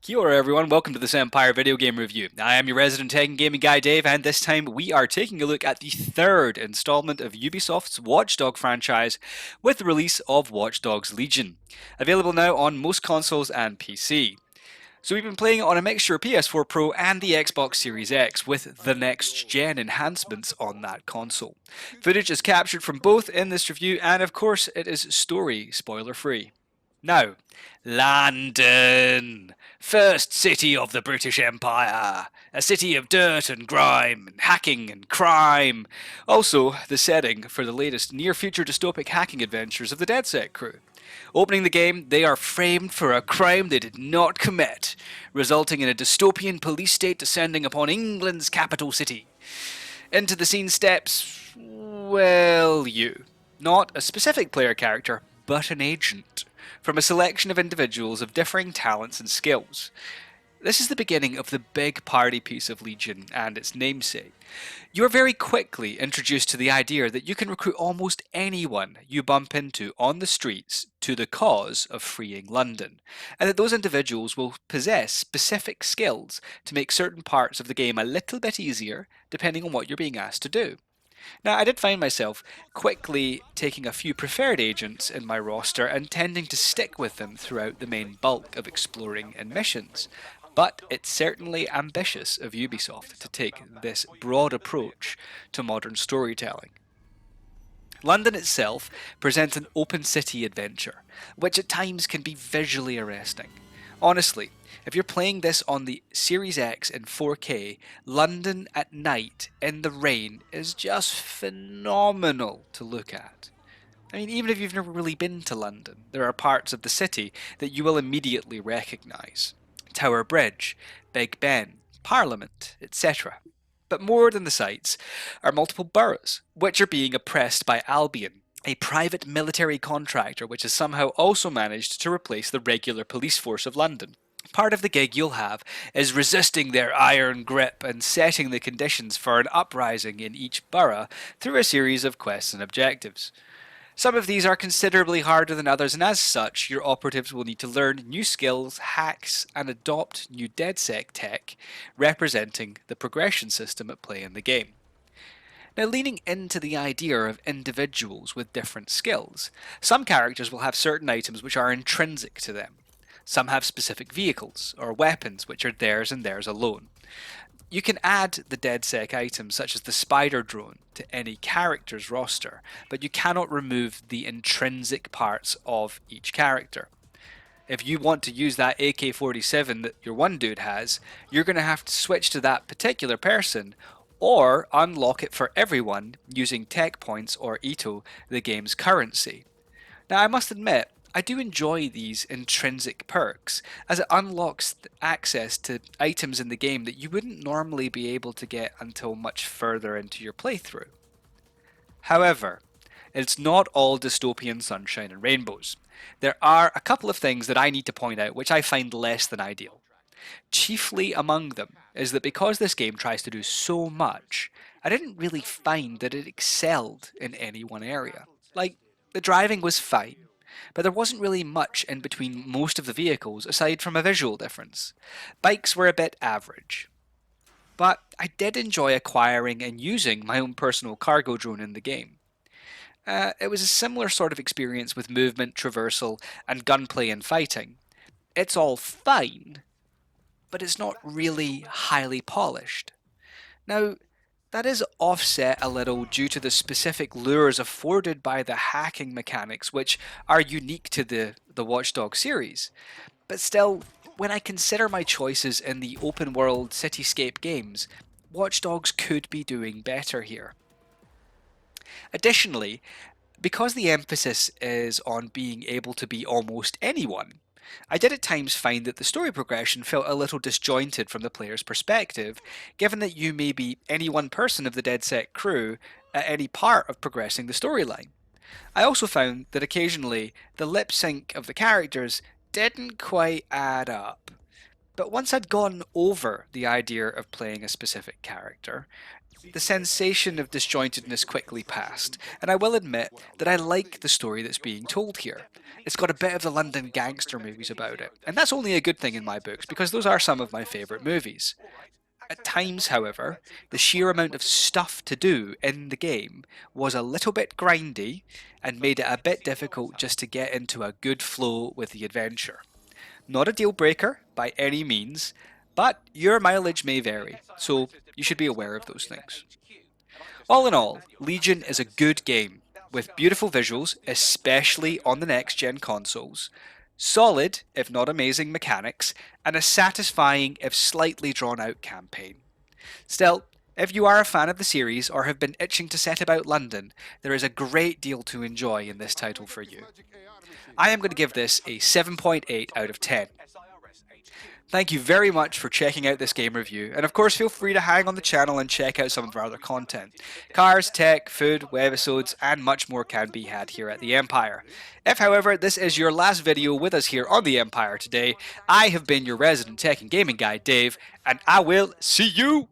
Kia ora everyone, welcome to this Empire video game review. I am your resident tech and gaming guy Dave, and this time we are taking a look at the third installment of Ubisoft's Watch Dogs franchise with the release of Watch Dogs Legion, available now on most consoles and PC. So we've been playing it on a mixture of PS4 Pro and the Xbox Series X with the next gen enhancements on that console. Footage is captured from both in this review, and of course it is story spoiler free. Now, London, first city of the British Empire, a city of dirt and grime, and hacking and crime. Also, the setting for the latest near-future dystopic hacking adventures of the DedSec crew. Opening the game, they are framed for a crime they did not commit, resulting in a dystopian police state descending upon England's capital city. Into the scene steps, well, you. Not a specific player character, but an agent from a selection of individuals of differing talents and skills. This is the beginning of the big party piece of Legion and its namesake. You are very quickly introduced to the idea that you can recruit almost anyone you bump into on the streets to the cause of freeing London, and that those individuals will possess specific skills to make certain parts of the game a little bit easier depending on what you're being asked to do. Now, I did find myself quickly taking a few preferred agents in my roster and tending to stick with them throughout the main bulk of exploring and missions. But it's certainly ambitious of Ubisoft to take this broad approach to modern storytelling. London itself presents an open city adventure, which at times can be visually arresting. Honestly, if you're playing this on the Series X in 4K, London at night in the rain is just phenomenal to look at. I mean, even if you've never really been to London, there are parts of the city that you will immediately recognise. Tower Bridge, Big Ben, Parliament, etc. But more than the sights are multiple boroughs, which are being oppressed by Albion, a private military contractor which has somehow also managed to replace the regular police force of London. Part of the gig you'll have is resisting their iron grip and setting the conditions for an uprising in each borough through a series of quests and objectives. Some of these are considerably harder than others, and as such, your operatives will need to learn new skills, hacks, and adopt new DedSec tech, representing the progression system at play in the game. Now, leaning into the idea of individuals with different skills, some characters will have certain items which are intrinsic to them. Some have specific vehicles or weapons which are theirs and theirs alone. You can add the DedSec items such as the spider drone to any character's roster, but you cannot remove the intrinsic parts of each character. If you want to use that AK-47 that your one dude has, you're going to have to switch to that particular person or unlock it for everyone using tech points or Ito, the game's currency. Now I must admit, I do enjoy these intrinsic perks, as it unlocks access to items in the game that you wouldn't normally be able to get until much further into your playthrough. However, it's not all dystopian sunshine and rainbows. There are a couple of things that I need to point out which I find less than ideal. Chiefly among them is that because this game tries to do so much, I didn't really find that it excelled in any one area. Like, the driving was fine, but there wasn't really much in between most of the vehicles aside from a visual difference. Bikes were a bit average. But I did enjoy acquiring and using my own personal cargo drone in the game. It was a similar sort of experience with movement, traversal, and gunplay and fighting. It's all fine, but it's not really highly polished. Now, that is offset a little due to the specific lures afforded by the hacking mechanics, which are unique to the Watch Dogs series. But still, when I consider my choices in the open world cityscape games, Watch Dogs could be doing better here. Additionally, because the emphasis is on being able to be almost anyone, I did at times find that the story progression felt a little disjointed from the player's perspective, given that you may be any one person of the DedSec crew at any part of progressing the storyline. I also found that occasionally the lip sync of the characters didn't quite add up. But once I'd gone over the idea of playing a specific character, the sensation of disjointedness quickly passed, and I will admit that I like the story that's being told here. It's got a bit of the London gangster movies about it, and that's only a good thing in my books because those are some of my favourite movies. At times, however, the sheer amount of stuff to do in the game was a little bit grindy and made it a bit difficult just to get into a good flow with the adventure. Not a deal breaker by any means, but your mileage may vary, so you should be aware of those things. All in all, Legion is a good game, with beautiful visuals, especially on the next gen consoles, solid, if not amazing, mechanics, and a satisfying, if slightly drawn out campaign. Still, if you are a fan of the series or have been itching to set about London, there is a great deal to enjoy in this title for you. I am going to give this a 7.8 out of 10. Thank you very much for checking out this game review, and of course feel free to hang on the channel and check out some of our other content. Cars, tech, food, webisodes, and much more can be had here at the Empire. If however this is your last video with us here on the Empire today, I have been your resident tech and gaming guy Dave, and I will see you